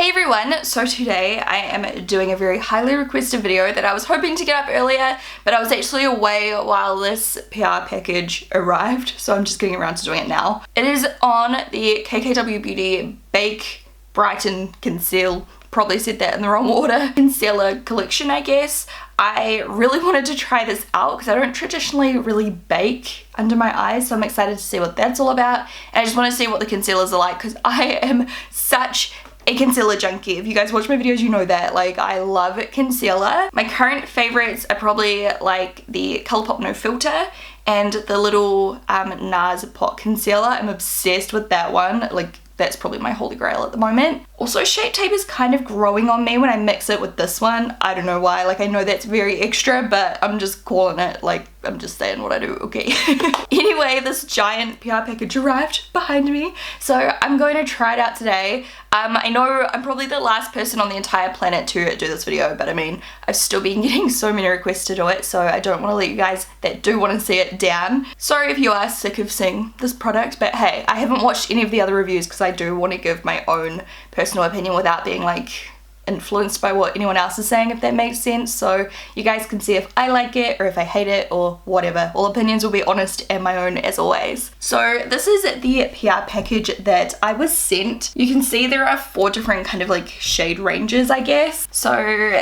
Hey everyone, so today I am doing a very highly requested video that I was hoping to get up earlier, but I was actually away while this PR package arrived, so I'm just getting around to doing it now. It is on the KKW Beauty Brighten Conceal, probably said that in the wrong order, concealer collection I guess. I really wanted to try this out because I don't traditionally really bake under my eyes, so I'm excited to see what that's all about, and I just want to see what the concealers are like because I am such a concealer junkie. If you guys watch my videos, you know that. Like, I love concealer. My current favorites are probably like the Colourpop No Filter and the little NARS Pot Concealer. I'm obsessed with that one. Like, that's probably my holy grail at the moment. Also, Shape Tape is kind of growing on me when I mix it with this one. I don't know why. Like, I know that's very extra, but I'm just calling it. Like, I'm just saying what I do, okay? Anyway, this giant PR package arrived behind me, so I'm going to try it out today. I know I'm probably the last person on the entire planet to do this video, but I mean, I've still been getting so many requests to do it, so I don't want to let you guys that do want to see it down. Sorry if you are sick of seeing this product, but hey, I haven't watched any of the other reviews because I do want to give my own personal opinion without being like influenced by what anyone else is saying, if that makes sense, so you guys can see if I like it or if I hate it or whatever. All opinions will be honest and my own as always. So this is the PR package that I was sent. You can see there are 4 different kind of like shade ranges, I guess. So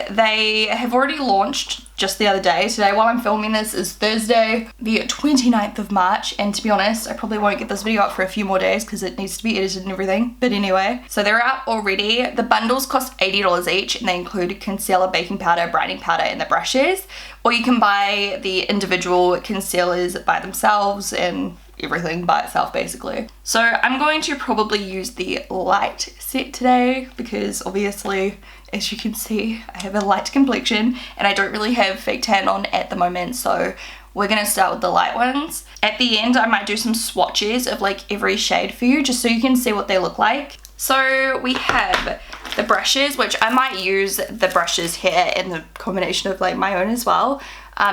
they have already launched just the other day. Today, while I'm filming this, is Thursday the 29th of March, and to be honest, I probably won't get this video up for a few more days because it needs to be edited and everything, but anyway. So they're out already. The bundles cost $80 each, and they include concealer, baking powder, brightening powder, and the brushes, or you can buy the individual concealers by themselves and everything by itself basically. So I'm going to probably use the light set today because obviously, as you can see, I have a light complexion and I don't really have fake tan on at the moment, so we're gonna start with the light ones. At the end, I might do some swatches of like every shade for you just so you can see what they look like. So we have the brushes, which I might use the brushes here in the combination of like my own as well.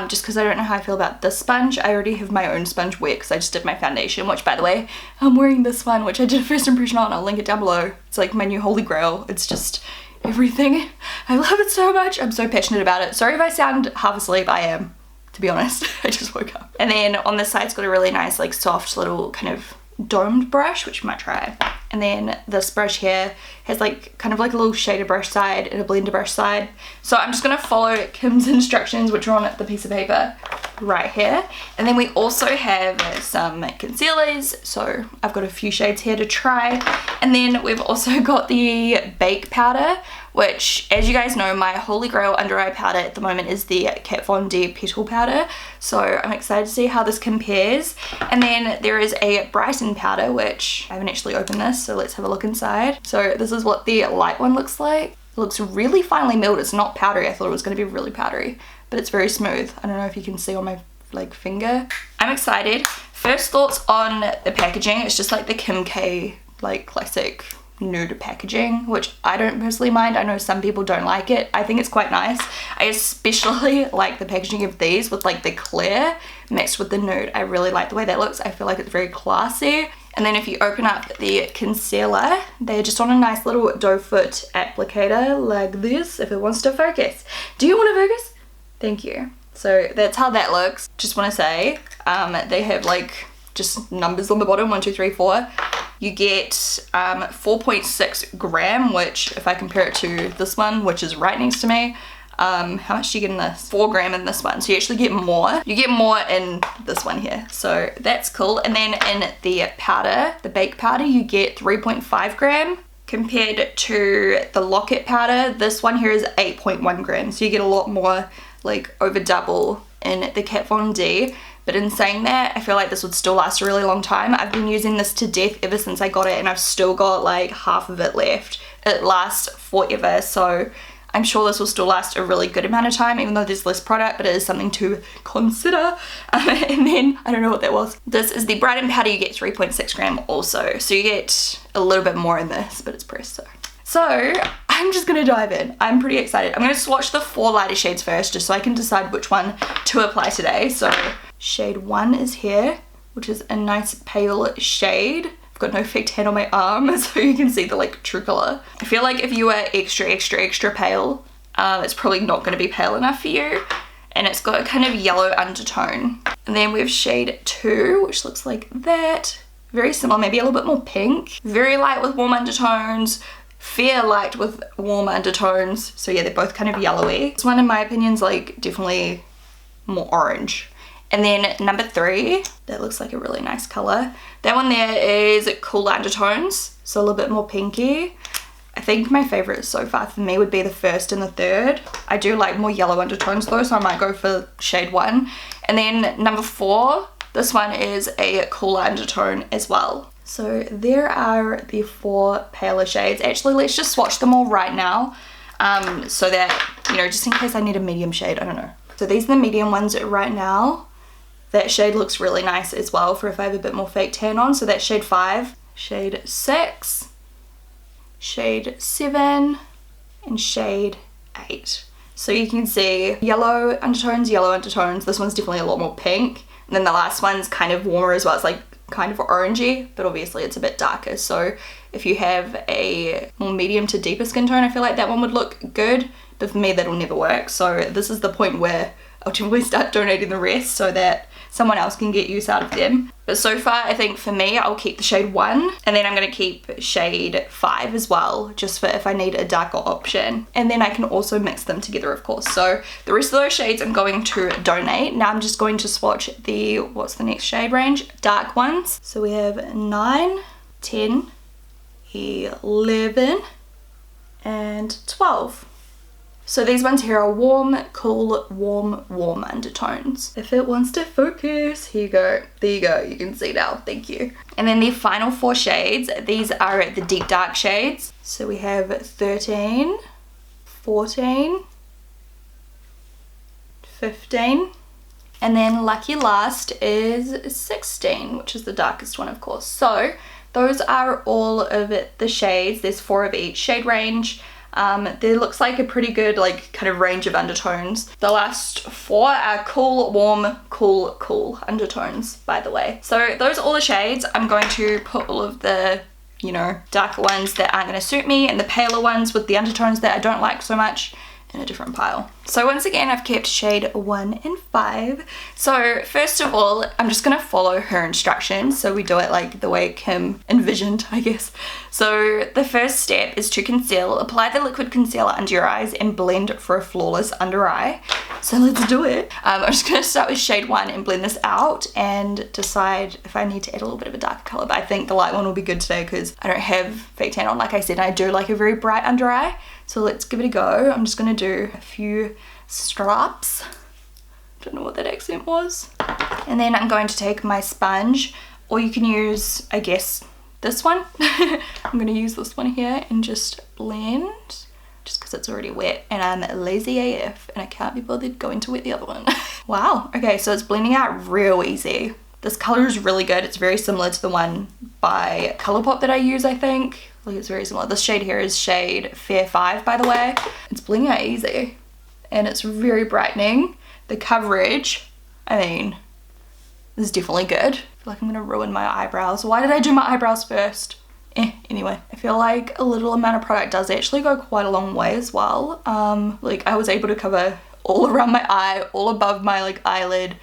Just because I don't know how I feel about this sponge. I already have my own sponge wet because I just did my foundation, which by the way, I'm wearing this one, which I did a first impression on. I'll link it down below. It's like my new holy grail. It's just everything. I love it so much. I'm so passionate about it. Sorry if I sound half asleep. I am, to be honest. I just woke up. And then on this side, it's got a really nice like soft little kind of domed brush, which you might try. And then this brush here has like kind of like a little shader brush side and a blender brush side. So I'm just gonna follow Kim's instructions, which are on the piece of paper right here. And then we also have some concealers, so I've got a few shades here to try. And then we've also got the bake powder, which, as you guys know, my holy grail under eye powder at the moment is the Kat Von D Petal Powder. So I'm excited to see how this compares. And then there is a Bryson powder, which I haven't actually opened this, so let's have a look inside. So this is what the light one looks like. It looks really finely milled. It's not powdery. I thought it was going to be really powdery, but it's very smooth. I don't know if you can see on my like finger. I'm excited. First thoughts on the packaging. It's just like the Kim K like classic nude packaging, which I don't personally mind. I know some people don't like it. I think it's quite nice. I especially like the packaging of these with like the clear mixed with the nude. I really like the way that looks. I feel like it's very classy. And then if you open up the concealer, they're just on a nice little doe foot applicator like this, if it wants to focus. Do you want to focus? Thank you. So that's how that looks. Just want to say, they have like just numbers on the bottom, 1, 2, 3, 4. You get 4.6 gram, which if I compare it to this one, which is right next to me, how much do you get in this? 4 gram in this one. So you actually get more. You get more in this one here. So that's cool. And then in the powder, the bake powder, you get 3.5 gram. Compared to the Locket powder, this one here is 8.1 grams. So you get a lot more, like over double in the Kat Von D. But in saying that, I feel like this would still last a really long time. I've been using this to death ever since I got it, and I've still got like half of it left. It lasts forever, so I'm sure this will still last a really good amount of time, even though there's less product, but it is something to consider. And then, I don't know what that was. This is the Brighten Powder. You get 3.6 gram also. So you get a little bit more in this, but it's pressed so I'm just gonna dive in. I'm pretty excited. I'm gonna swatch the 4 lighter shades first, just so I can decide which one to apply today. So shade 1 is here, which is a nice pale shade. I've got no fake tan on my arm, so you can see the like true color. I feel like if you are extra pale, it's probably not going to be pale enough for you. And it's got a kind of yellow undertone. And then we have shade 2, which looks like that. Very similar, maybe a little bit more pink. Very light with warm undertones. Fair light with warm undertones. So yeah, they're both kind of yellowy. This one in my opinion is like definitely more orange. And then number 3, that looks like a really nice color. That one there is cooler undertones, so a little bit more pinky. I think my favorite so far for me would be the first and the third. I do like more yellow undertones though, so I might go for shade 1. And then number 4, this one is a cooler undertone as well. So there are the 4 paler shades. Actually, let's just swatch them all right now, so that, you know, just in case I need a medium shade, I don't know. So these are the medium ones right now. That shade looks really nice as well for if I have a bit more fake tan on. So that's shade 5, shade 6, shade 7, and shade 8. So you can see yellow undertones. This one's definitely a lot more pink. And then the last one's kind of warmer as well. It's like kind of orangey, but obviously it's a bit darker. So if you have a more medium to deeper skin tone, I feel like that one would look good. But for me, that'll never work. So this is the point where I'll generally start donating the rest so that someone else can get use out of them. But so far, I think for me, I'll keep the shade 1, and then I'm going to keep shade 5 as well, just for if I need a darker option. And then I can also mix them together, of course. So the rest of those shades I'm going to donate. Now I'm just going to swatch the, what's the next shade range? Dark ones. So we have 9, 10, 11, and 12. So these ones here are warm, cool, warm undertones. If it wants to focus, here you go. There you go, you can see now, thank you. And then the final 4 shades, these are the deep dark shades. So we have 13, 14, 15, and then lucky last is 16, which is the darkest one, of course. So those are all of the shades. There's 4 of each shade range. There looks like a pretty good like kind of range of undertones. The last 4 are cool, warm, cool undertones, by the way. So those are all the shades. I'm going to put all of the, you know, darker ones that aren't going to suit me and the paler ones with the undertones that I don't like so much in a different pile. So once again, I've kept shade 1 and 5. So first of all, I'm just gonna follow her instructions. So we do it like the way Kim envisioned, I guess. So the first step is to conceal. Apply the liquid concealer under your eyes and blend for a flawless under eye. So let's do it. I'm just gonna start with shade 1 and blend this out and decide if I need to add a little bit of a darker color. But I think the light one will be good today because I don't have fake tan on, like I said. I do like a very bright under eye. So let's give it a go. I'm just gonna do a few straps. Don't know what that accent was. And then I'm going to take my sponge, or you can use, I guess, this one. I'm gonna use this one here and just blend, just because it's already wet and I'm lazy AF and I can't be bothered going to wet the other one. Wow, okay, so it's blending out real easy. This color is really good. It's very similar to the one by Colourpop that I use, I think. Like, it's very similar. This shade here is shade Fair 5, by the way. It's blending out easy and it's very brightening. The coverage, I mean, is definitely good. I feel like I'm gonna ruin my eyebrows. Why did I do my eyebrows first? Anyway, I feel like a little amount of product does actually go quite a long way as well. Like, I was able to cover all around my eye, all above my like eyelid.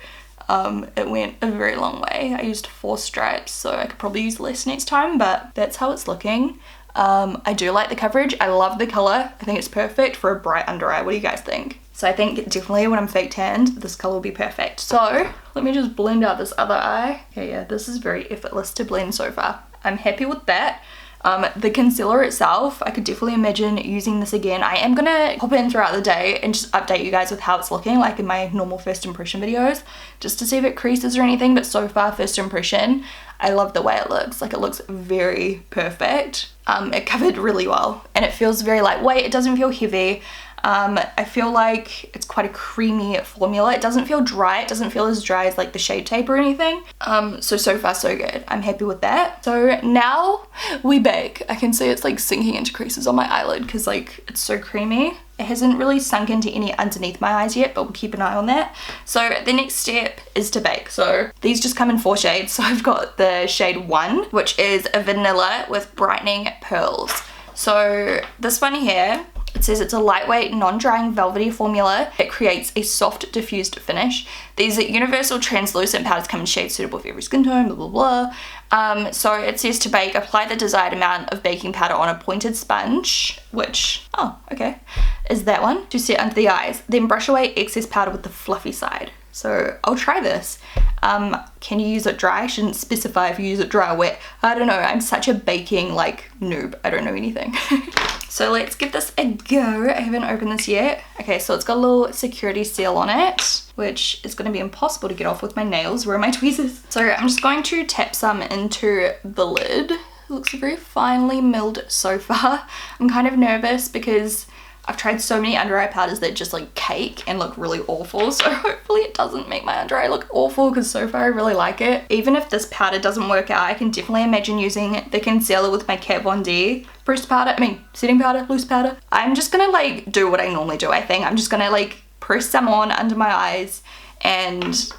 It went a very long way. I used 4 stripes, so I could probably use less next time, but that's how it's looking. I do like the coverage. I love the color. I think it's perfect for a bright under eye. What do you guys think? So I think definitely when I'm fake tanned, this color will be perfect. So let me just blend out this other eye. Okay, yeah, this is very effortless to blend so far. I'm happy with that. The concealer itself, I could definitely imagine using this again. I am gonna pop in throughout the day and just update you guys with how it's looking, like in my normal first impression videos, just to see if it creases or anything. But so far, first impression, I love the way it looks. Like, it looks very perfect. It covered really well and it feels very lightweight. It doesn't feel heavy. I feel like it's quite a creamy formula. It doesn't feel dry. It doesn't feel as dry as like the Shade Tape or anything. So far so good. I'm happy with that. So now we bake. I can see it's like sinking into creases on my eyelid because like it's so creamy. It hasn't really sunk into any underneath my eyes yet, but we'll keep an eye on that. So the next step is to bake. So these just come in 4 shades. So I've got the shade 1, which is a vanilla with brightening pearls. So this one here, it says it's a lightweight, non-drying velvety formula. It creates a soft, diffused finish. These universal translucent powders come in shades suitable for every skin tone, blah, blah, blah. So it says to bake, apply the desired amount of baking powder on a pointed sponge, which, oh, okay, is that one, to set under the eyes. Then brush away excess powder with the fluffy side. So I'll try this. Can you use it dry? I shouldn't specify if you use it dry or wet. I don't know, I'm such a baking like noob. I don't know anything. So let's give this a go. I haven't opened this yet. Okay, so it's got a little security seal on it, which is gonna be impossible to get off with my nails. Where are my tweezers? So I'm just going to tap some into the lid. It looks very finely milled so far. I'm kind of nervous because I've tried so many under eye powders that just like cake and look really awful, so hopefully it doesn't make my under eye look awful because so far I really like it. Even if this powder doesn't work out, I can definitely imagine using the concealer with my Kat Von D pressed powder, setting powder, loose powder. I'm just gonna like do what I normally do, I think. I'm just gonna like press some on under my eyes and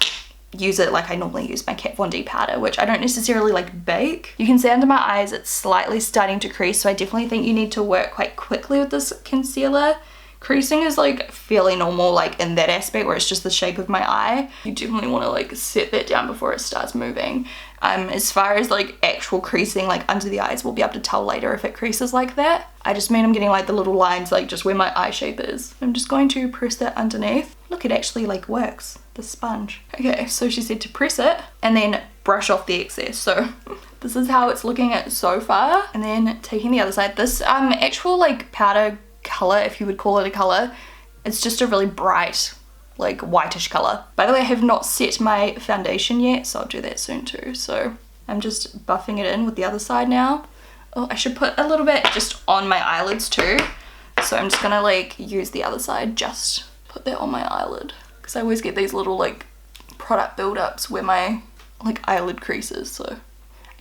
use it like I normally use my Kat Von D powder, which I don't necessarily like bake. You can see under my eyes it's slightly starting to crease, so I definitely think you need to work quite quickly with this concealer. Creasing is like fairly normal like in that aspect where it's just the shape of my eye. You definitely want to like set that down before it starts moving. As far as like actual creasing like under the eyes, we'll be able to tell later if it creases like that. I just mean I'm getting like the little lines like just where my eye shape is. I'm just going to press that underneath. Look, it actually like works, the sponge. Okay, so she said to press it and then brush off the excess. So this is how it's looking at so far. And then taking the other side, this actual like powder color, if you would call it a color, it's just a really bright like whitish color. By the way, I have not set my foundation yet, so I'll do that soon too. So I'm just buffing it in with the other side now. Oh, I should put a little bit just on my eyelids too. So I'm just gonna like use the other side, just put that on my eyelid, because I always get these little like product buildups where my like eyelid creases, so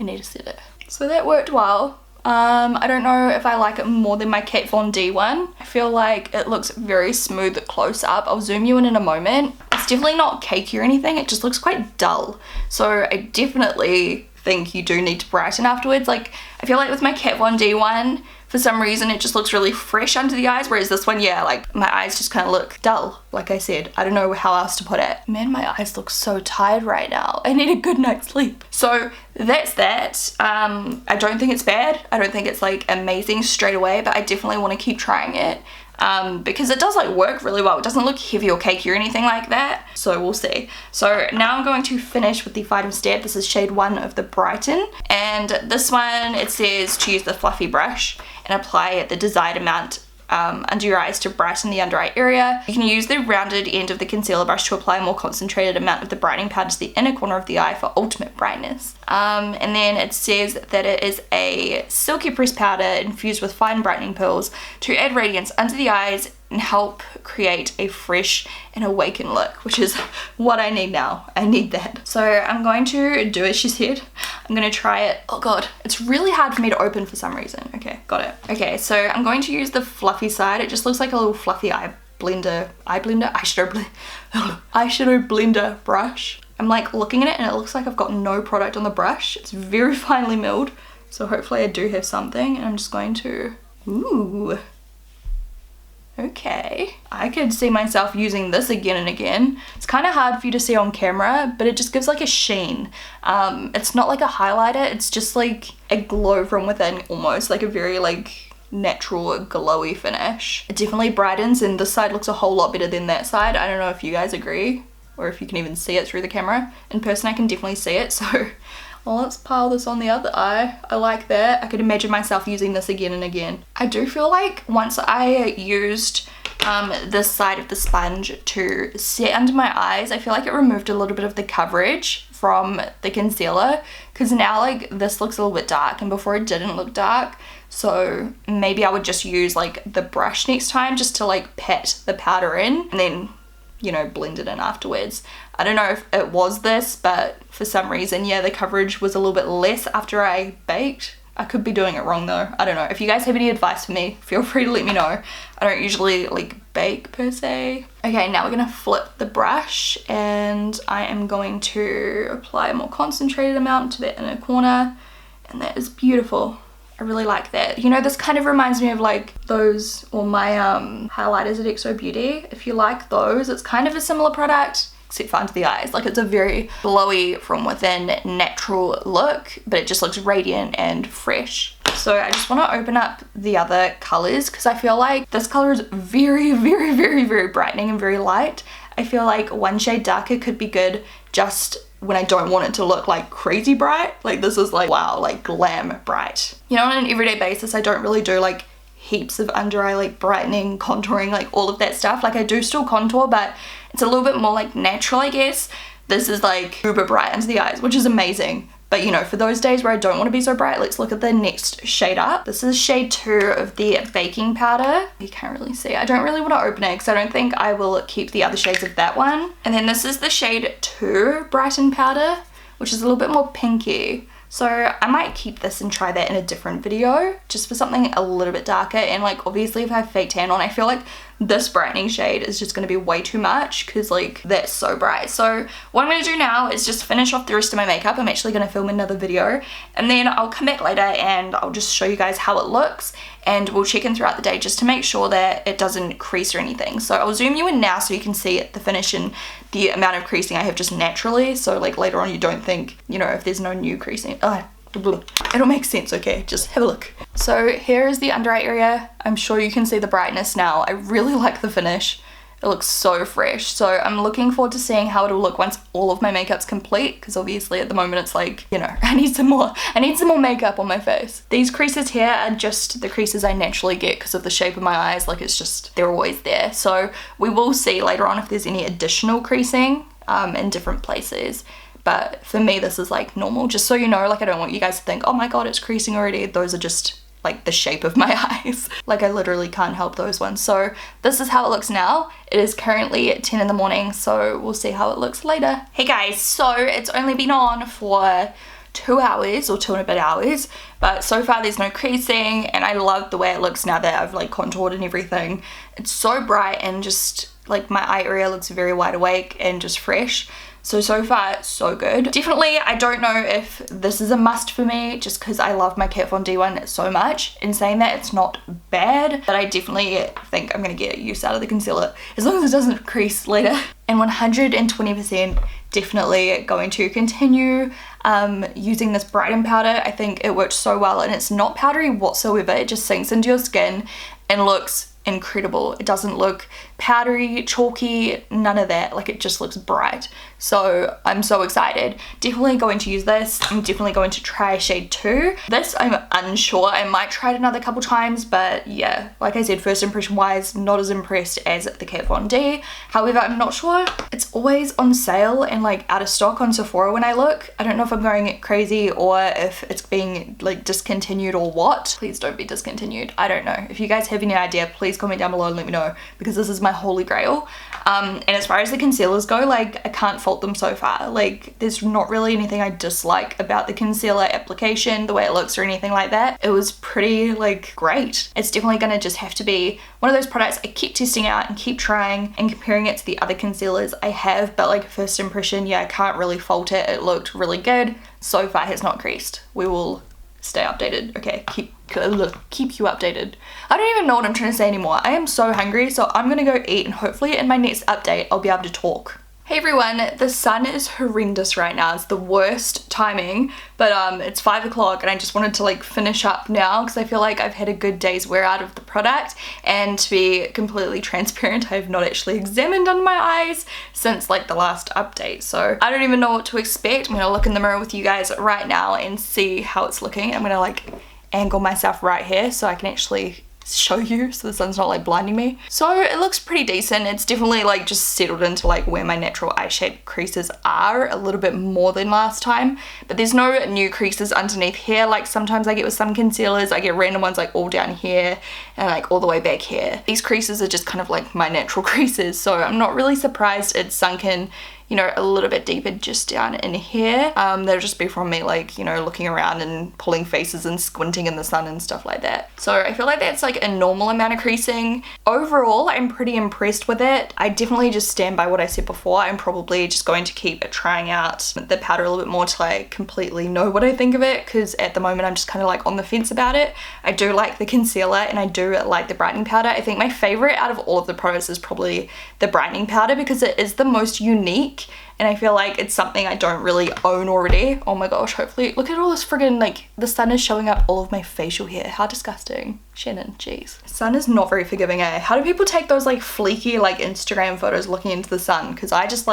I need to set it. So that worked well. I don't know if I like it more than my Kat Von D one. I feel like it looks very smooth close up. I'll zoom you in a moment. It's definitely not cakey or anything, it just looks quite dull. So I definitely think you do need to brighten afterwards. Like I feel like with my Kat Von D one, for some reason it just looks really fresh under the eyes, whereas this one, yeah, like my eyes just kind of look dull, like I said. I don't know how else to put it. Man, my eyes look so tired right now. I need a good night's sleep. So that's that. I don't think it's bad. I don't think it's like amazing straight away, but I definitely want to keep trying it. Because it does like work really well. It doesn't look heavy or cakey or anything like that, so we'll see. So now I'm going to finish with the final step. This is shade 1 of the Brighten, and this one it says to use the fluffy brush and apply the desired amount under your eyes to brighten the under eye area. You can use the rounded end of the concealer brush to apply a more concentrated amount of the brightening powder to the inner corner of the eye for ultimate brightness. And then it says that it is a silky pressed powder infused with fine brightening pearls to add radiance under the eyes and help create a fresh and awakened look, which is what I need now. I need that. So I'm going to do as she said. I'm going to try it. Oh god, it's really hard for me to open for some reason. Okay, got it. Okay, so I'm going to use the fluffy side. It just looks like a little fluffy eyeshadow blender brush. I'm like looking at it and it looks like I've got no product on the brush. It's very finely milled, so hopefully I do have something, and I'm just going to, ooh. Okay, I could see myself using this again and again. It's kind of hard for you to see on camera, but it just gives like a sheen. It's not like a highlighter, it's just like a glow from within, almost like a very like natural glowy finish. It definitely brightens, and this side looks a whole lot better than that side. I don't know if you guys agree or if you can even see it through the camera. In person I can definitely see it, so well, let's pile this on the other eye. I like that. I could imagine myself using this again and again. I do feel like once I used this side of the sponge to set under my eyes, I feel like it removed a little bit of the coverage from the concealer, because now like this looks a little bit dark and before it didn't look dark. So maybe I would just use like the brush next time just to like pat the powder in and then, you know, blend it in afterwards. I don't know if it was this, but for some reason, yeah, the coverage was a little bit less after I baked. I could be doing it wrong though. I don't know. If you guys have any advice for me, feel free to let me know. I don't usually like bake per se. Okay, now we're gonna flip the brush and I am going to apply a more concentrated amount to the inner corner, and that is beautiful. I really like that. You know, this kind of reminds me of like those, or my highlighters at KKW Beauty. If you like those, it's kind of a similar product, except for under the eyes. Like, it's a very glowy from within natural look, but it just looks radiant and fresh. So I just want to open up the other colors because I feel like this color is very, very, very, very brightening and very light. I feel like one shade darker could be good just when I don't want it to look like crazy bright. Like, this is like, wow, like glam bright. You know, on an everyday basis, I don't really do like heaps of under eye like brightening, contouring, like all of that stuff. Like, I do still contour, but it's a little bit more like natural, I guess. This is like uber bright under the eyes, which is amazing. But you know, for those days where I don't want to be so bright, let's look at the next shade up. This is shade 2 of the baking powder. You can't really see. I don't really want to open it because I don't think I will keep the other shades of that one. And then this is the shade 2 Brighten Powder, which is a little bit more pinky. So I might keep this and try that in a different video, just for something a little bit darker. And like, obviously if I have fake tan on, I feel like this brightening shade is just going to be way too much because like that's so bright. So what I'm going to do now is just finish off the rest of my makeup. I'm actually going to film another video and then I'll come back later and I'll just show you guys how it looks, and we'll check in throughout the day just to make sure that it doesn't crease or anything. So I'll zoom you in now so you can see the finish and the amount of creasing I have just naturally, so like later on you don't think, you know, if there's no new creasing. It'll make sense, okay? Just have a look. So here is the under eye area. I'm sure you can see the brightness now. I really like the finish. It looks so fresh. So I'm looking forward to seeing how it'll look once all of my makeup's complete, because obviously at the moment it's like, you know, I need some more makeup on my face. These creases here are just the creases I naturally get because of the shape of my eyes. Like, it's just, they're always there. So we will see later on if there's any additional creasing in different places. But for me, this is like normal, just so you know. Like, I don't want you guys to think, oh my god, it's creasing already. Those are just like the shape of my eyes. Like, I literally can't help those ones. So this is how it looks now. It is currently at 10 in the morning, so we'll see how it looks later. Hey guys, so it's only been on for 2 hours or 2 and a bit hours, but so far there's no creasing, and I love the way it looks now that I've like contoured and everything. It's so bright, and just like my eye area looks very wide awake and just fresh. So far, so good. Definitely, I don't know if this is a must for me, just because I love my Kat Von D one so much. In saying that, it's not bad, but I definitely think I'm gonna get use out of the concealer, as long as it doesn't crease later. And 120% definitely going to continue using this Brighten powder. I think it works so well, and it's not powdery whatsoever. It just sinks into your skin and looks incredible. It doesn't look powdery, chalky, none of that. Like, it just looks bright. So I'm so excited. Definitely going to use this. I'm definitely going to try shade 2. This I'm unsure. I might try it another couple times, but yeah, like I said, first impression wise, not as impressed as the Kat Von D. However, I'm not sure. It's always on sale and like out of stock on Sephora when I look. I don't know if I'm going crazy or if it's being like discontinued or what. Please don't be discontinued. I don't know. If you guys have any idea, please comment down below and let me know, because this is my holy grail. And as far as the concealers go, like, I can't fault them so far. Like, there's not really anything I dislike about the concealer application, the way it looks or anything like that. It was pretty like great. It's definitely gonna just have to be one of those products I keep testing out and keep trying and comparing it to the other concealers I have, but like first impression, yeah, I can't really fault it. It looked really good. So far has not creased. We will stay updated. Okay, keep you updated. I don't even know what I'm trying to say anymore. I am so hungry, so I'm gonna go eat, and hopefully in my next update I'll be able to talk. Hey everyone, the sun is horrendous right now. It's the worst timing, but it's 5 o'clock and I just wanted to like finish up now because I feel like I've had a good day's wear out of the product, and to be completely transparent, I have not actually examined under my eyes since like the last update, so I don't even know what to expect. I'm gonna look in the mirror with you guys right now and see how it's looking. I'm gonna like angle myself right here so I can actually show you so the sun's not like blinding me. So it looks pretty decent. It's definitely like just settled into like where my natural eye shape creases are a little bit more than last time, but there's no new creases underneath here like sometimes I get with some concealers. I get random ones like all down here and like all the way back here. These creases are just kind of like my natural creases, so I'm not really surprised it's sunken, you know, a little bit deeper just down in here. That'll just be from me like, you know, looking around and pulling faces and squinting in the sun and stuff like that. So I feel like that's like a normal amount of creasing. Overall, I'm pretty impressed with it. I definitely just stand by what I said before. I'm probably just going to keep trying out the powder a little bit more till I completely know what I think of it, because at the moment I'm just kind of like on the fence about it. I do like the concealer and I do like the brightening powder. I think my favorite out of all of the products is probably the brightening powder because it is the most unique. And I feel like it's something I don't really own already. Oh my gosh, hopefully, look at all this friggin' like, the sun is showing up all of my facial hair. How disgusting. Shannon, jeez. Sun is not very forgiving, eh? How do people take those like fleeky like Instagram photos looking into the sun? Because I just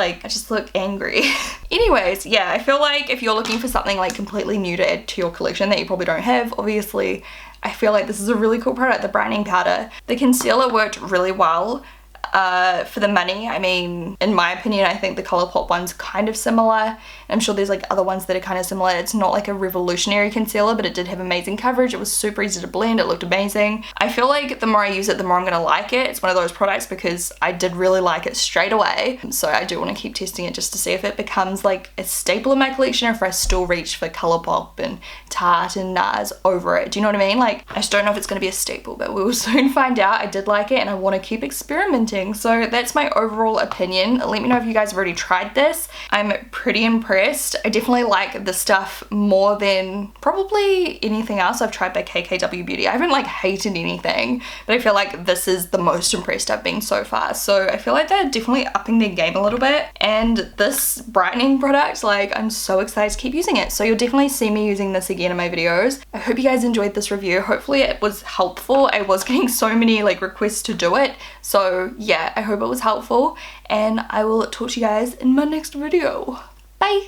look angry. Anyways, yeah, I feel like if you're looking for something like completely new to add to your collection that you probably don't have, obviously, I feel like this is a really cool product, the brightening powder. The concealer worked really well. For the money. I mean, in my opinion, I think the Colourpop one's kind of similar. I'm sure there's like other ones that are kind of similar. It's not like a revolutionary concealer, but it did have amazing coverage. It was super easy to blend. It looked amazing. I feel like the more I use it, the more I'm gonna like it. It's one of those products because I did really like it straight away. So I do want to keep testing it just to see if it becomes like a staple in my collection or if I still reach for Colourpop and Tarte and NARS over it. Do you know what I mean? Like, I just don't know if it's gonna be a staple, but we will soon find out. I did like it and I want to keep experimenting. So that's my overall opinion. Let me know if you guys have already tried this. I'm pretty impressed. I definitely like the stuff more than probably anything else I've tried by KKW Beauty. I haven't like hated anything, but I feel like this is the most impressed I've been so far. So I feel like they're definitely upping their game a little bit. And this brightening product, like, I'm so excited to keep using it. So you'll definitely see me using this again in my videos. I hope you guys enjoyed this review. Hopefully it was helpful. I was getting so many like requests to do it. So yeah, I hope it was helpful and I will talk to you guys in my next video. Bye!